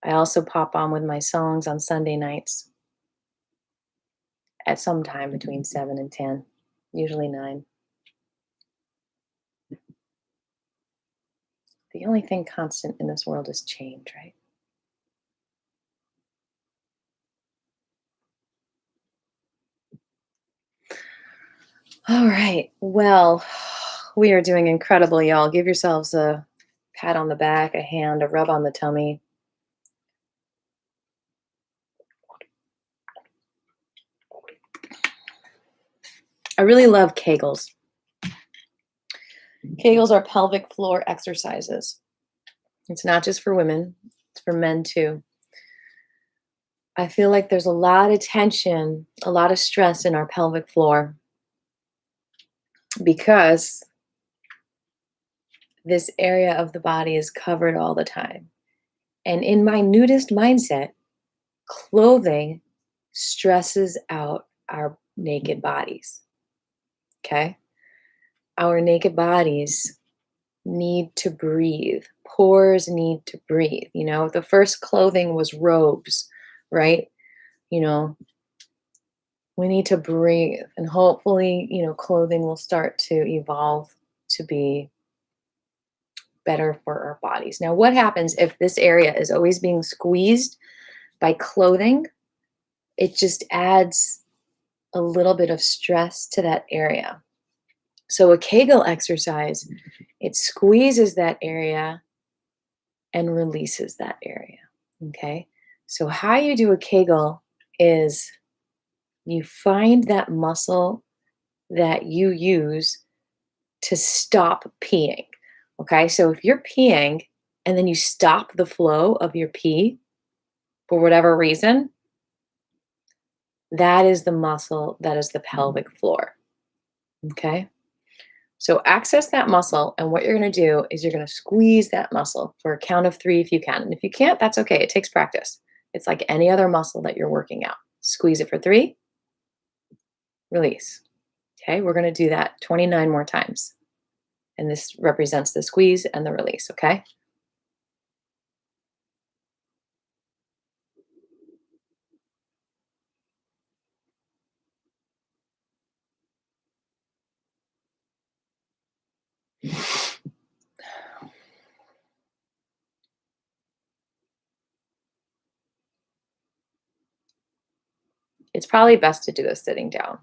I also pop on with my songs on Sunday nights at some time between 7 and 10, usually 9. The only thing constant in this world is change, right? All right. Well, we are doing incredible, y'all. Give yourselves a pat on the back, a hand, a rub on the tummy. I really love Kegels. Kegels are pelvic floor exercises. It's not just for women, it's for men too. I feel like there's a lot of tension, a lot of stress in our pelvic floor because this area of the body is covered all the time. And in my nudist mindset, clothing stresses out our naked bodies. Okay? Our naked bodies need to breathe. Pores need to breathe. You know, the first clothing was robes, right? You know, we need to breathe. And hopefully, you know, clothing will start to evolve to be better for our bodies. Now, what happens if this area is always being squeezed by clothing? It just adds a little bit of stress to that area. So a Kegel exercise, it squeezes that area and releases that area, okay? So how you do a Kegel is you find that muscle that you use to stop peeing, okay? So if you're peeing and then you stop the flow of your pee for whatever reason, that is the muscle that is the pelvic floor, okay? So access that muscle, and what you're gonna do is you're gonna squeeze that muscle for a count of 3 if you can. And if you can't, that's okay, it takes practice. It's like any other muscle that you're working out. Squeeze it for 3, release. Okay, we're gonna do that 29 more times. And this represents the squeeze and the release, okay? It's probably best to do this sitting down.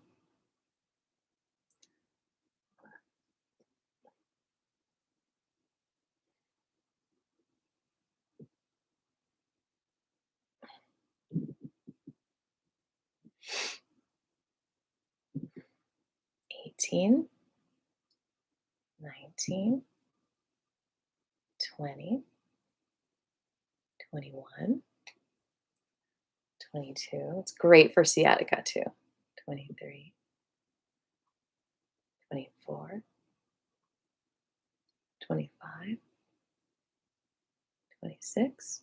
Eighteen, 19, 20, 21, 22. It's great for sciatica too. 23, 24, 25, 26,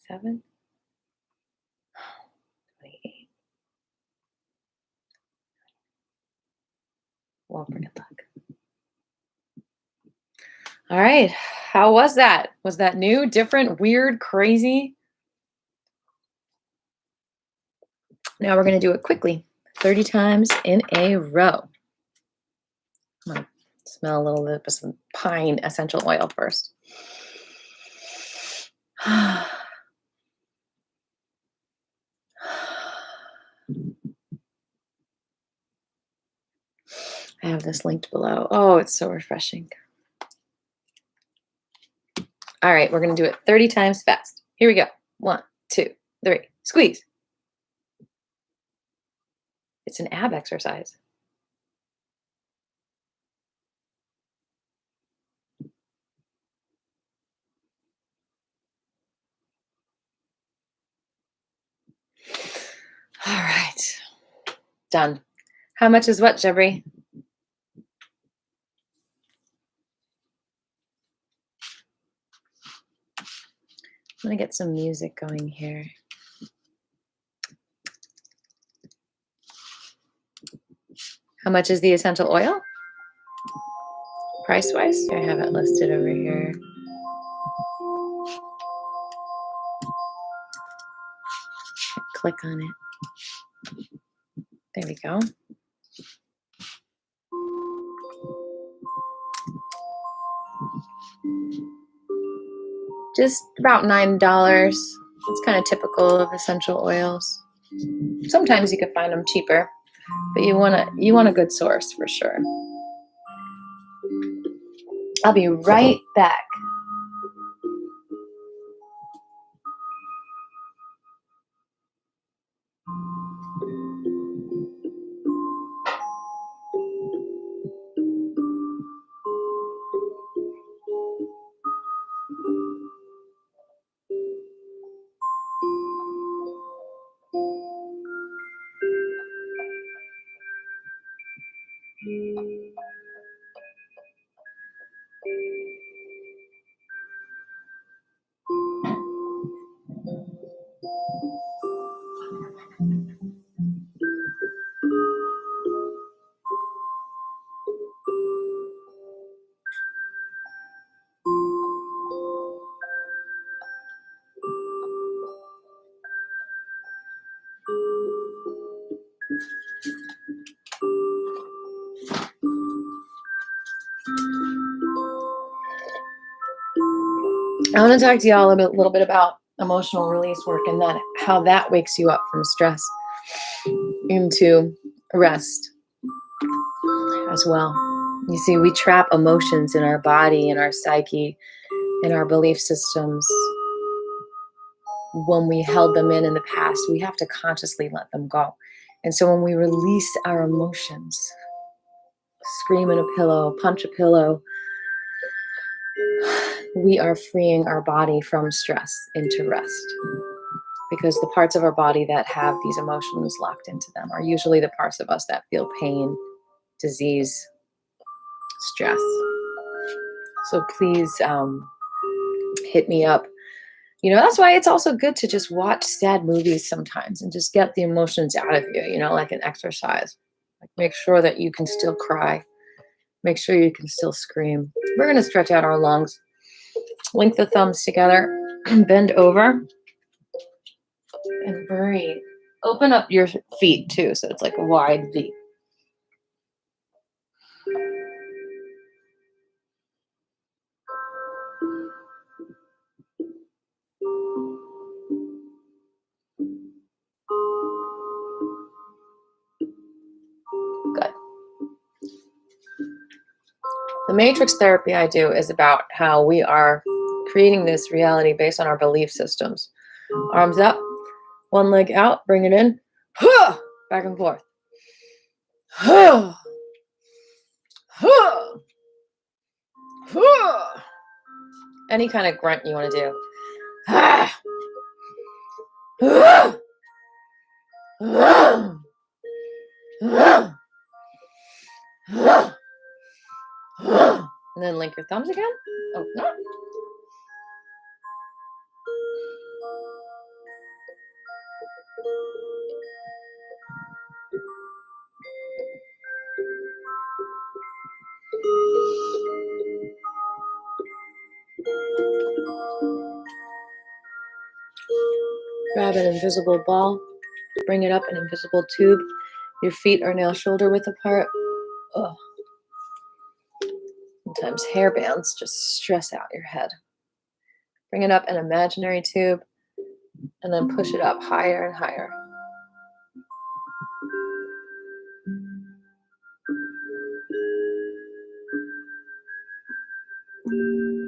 27, 28. Well, for good luck. All right. How was that? Was that new, different, weird, crazy? Now we're going to do it quickly, 30 times in a row. Come on, smell a little bit of some pine essential oil first. I have this linked below. Oh, it's so refreshing. All right, we're going to do it 30 times fast. Here we go. 1, 2, 3. Squeeze. It's an ab exercise. All right. Done. How much is what, Jeffrey? I'm going to get some music going here. How much is the essential oil? Price-wise? I have it listed over here. Click on it. There we go. Just about $9. It's kind of typical of essential oils. Sometimes you can find them cheaper, but you want a good source for sure. I'll be right back. I want to talk to y'all a little bit about emotional release work and that how that wakes you up from stress into rest as well. You see, we trap emotions in our body, in our psyche, in our belief systems. When we held them in the past, we have to consciously let them go. And so when we release our emotions, scream in a pillow, punch a pillow, we are freeing our body from stress into rest. Because the parts of our body that have these emotions locked into them are usually the parts of us that feel pain, disease, stress. So please hit me up. That's why it's also good to just watch sad movies sometimes and just get the emotions out of you, like an exercise. Like make sure that you can still cry. Make sure you can still scream. We're going to stretch out our lungs. Link the thumbs together, bend over, and breathe. Open up your feet too, so it's like a wide V. Good. The matrix therapy I do is about how we are creating this reality based on our belief systems. Arms up, one leg out, bring it in, back and forth. Any kind of grunt you want to do. And then link your thumbs again. Oh, no. Grab an invisible ball. Bring it up an invisible tube. Your feet are now shoulder width apart. Oh. Sometimes hair bands just stress out your head. Bring it up an imaginary tube and then push it up higher and higher.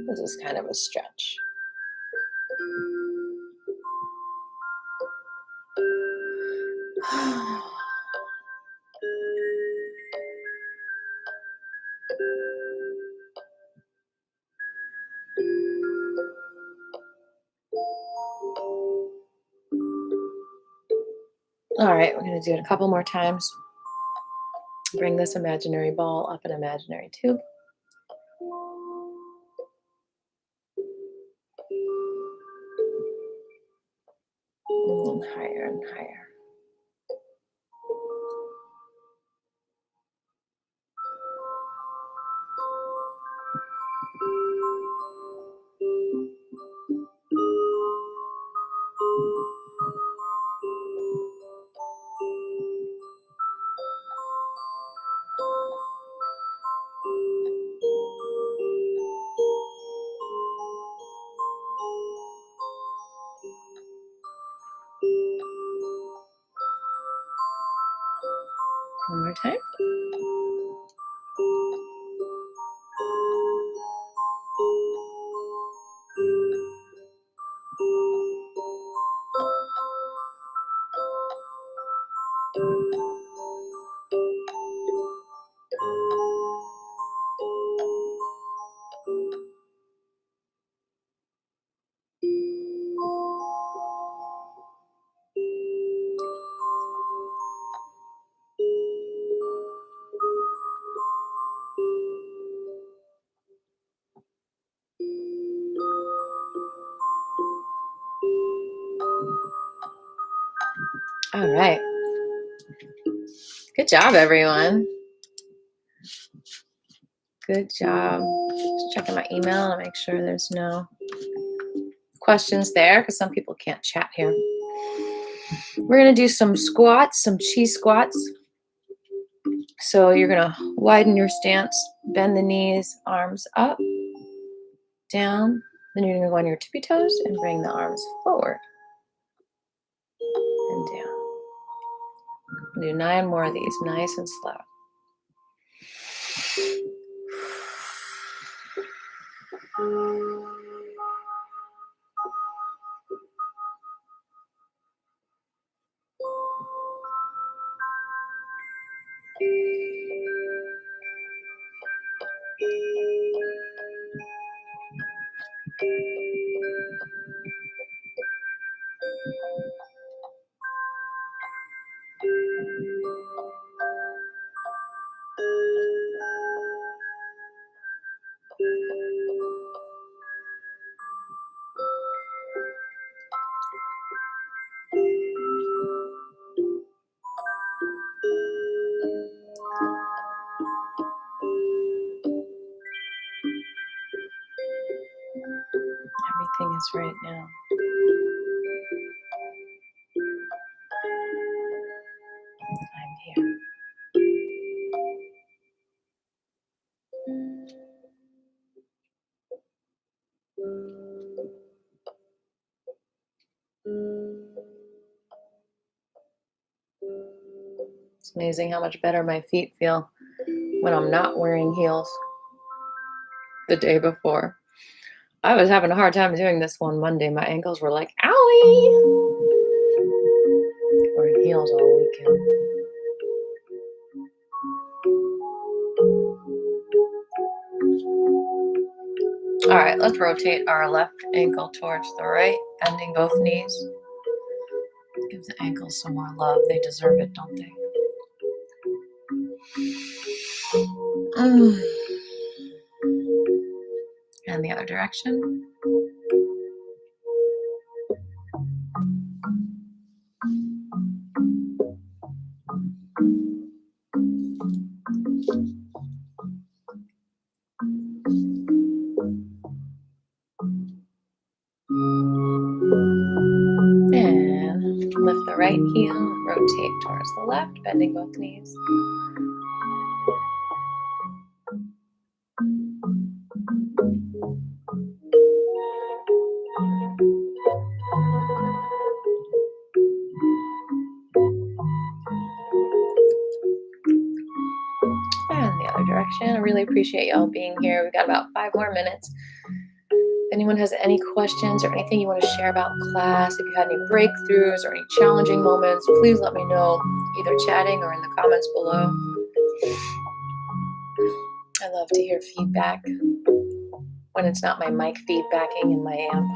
This is kind of a stretch. All right, we're going to do it a couple more times. Bring this imaginary ball up an imaginary tube. And then higher and higher. One more time. All right. Good job, everyone. Good job. Just checking my email to make sure there's no questions there because some people can't chat here. We're going to do some squats, some chi squats. So you're going to widen your stance, bend the knees, arms up, down, Then you're going to go on your tippy toes and bring the arms forward and down. Do 9 more of these, nice and slow. Everything is right now. I'm here. It's amazing how much better my feet feel when I'm not wearing heels the day before. I was having a hard time doing this one Monday. My ankles were like, owie! Wearing heels all weekend. All right, let's rotate our left ankle towards the right, bending both knees. Give the ankles some more love. They deserve it, don't they? And the other direction. And lift the right heel, rotate towards the left, bending both knees. And the other direction. I really appreciate y'all being here. We've got about 5 more minutes. If anyone has any questions or anything you want to share about class, if you had any breakthroughs or any challenging moments, please let me know, either chatting or in the comments below. I love to hear feedback when it's not my mic feedbacking in my amp.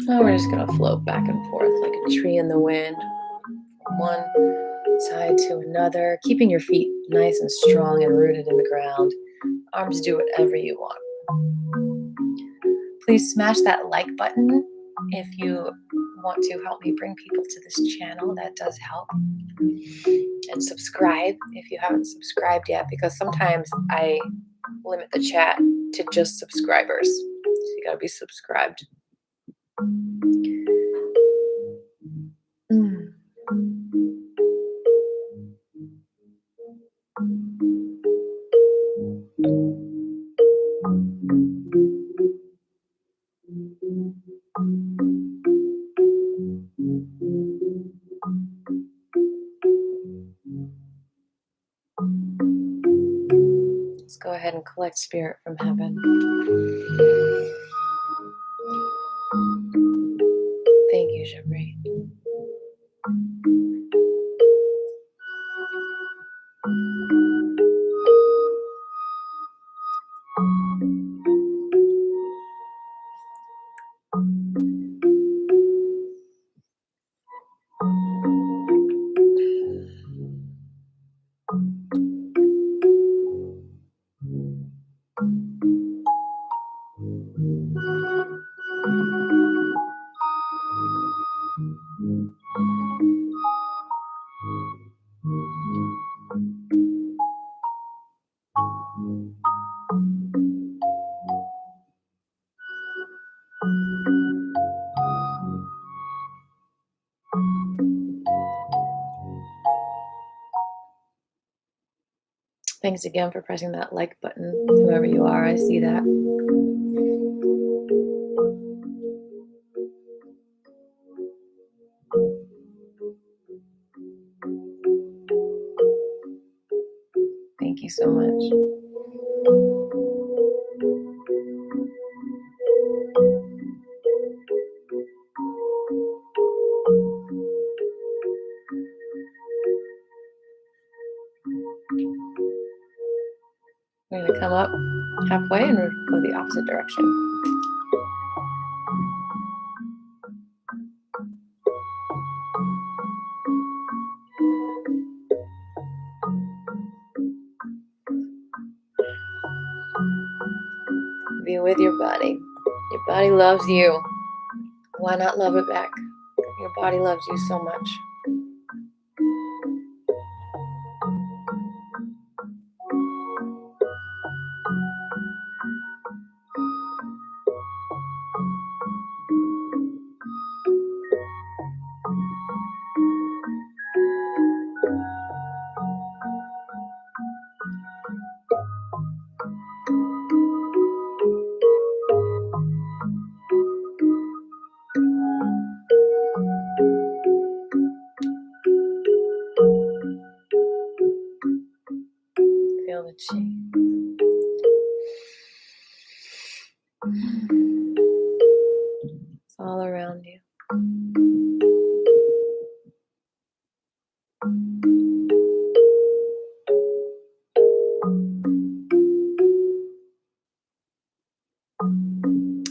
Oh, we're just going to float back and forth like a tree in the wind, from one side to another, keeping your feet nice and strong and rooted in the ground. Arms do whatever you want. Please smash that like button if you want to help me bring people to this channel. That does help. And subscribe if you haven't subscribed yet, because sometimes I limit the chat to just subscribers. So you gotta be subscribed. Let's go ahead and collect spirit from heaven. Thank you, Jabri. Thanks again for pressing that like button, whoever you are. I see that. Thank you so much. We're going to come up halfway and go the opposite direction. Be with your body. Your body loves you. Why not love it back? Your body loves you so much. Feel the chi. It's all around you.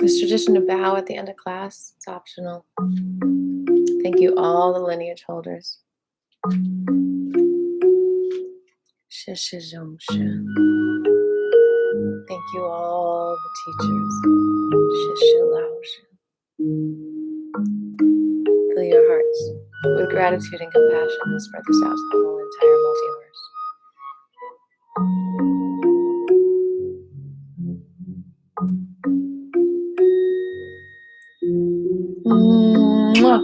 It's tradition to bow at the end of class. It's optional. Thank you, all the lineage holders. Thank you, all the teachers. Fill your hearts with gratitude and compassion and spread this out to the whole entire multiverse. Mwah.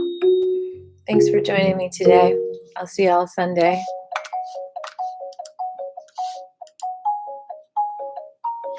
Thanks for joining me today. I'll see y'all Sunday.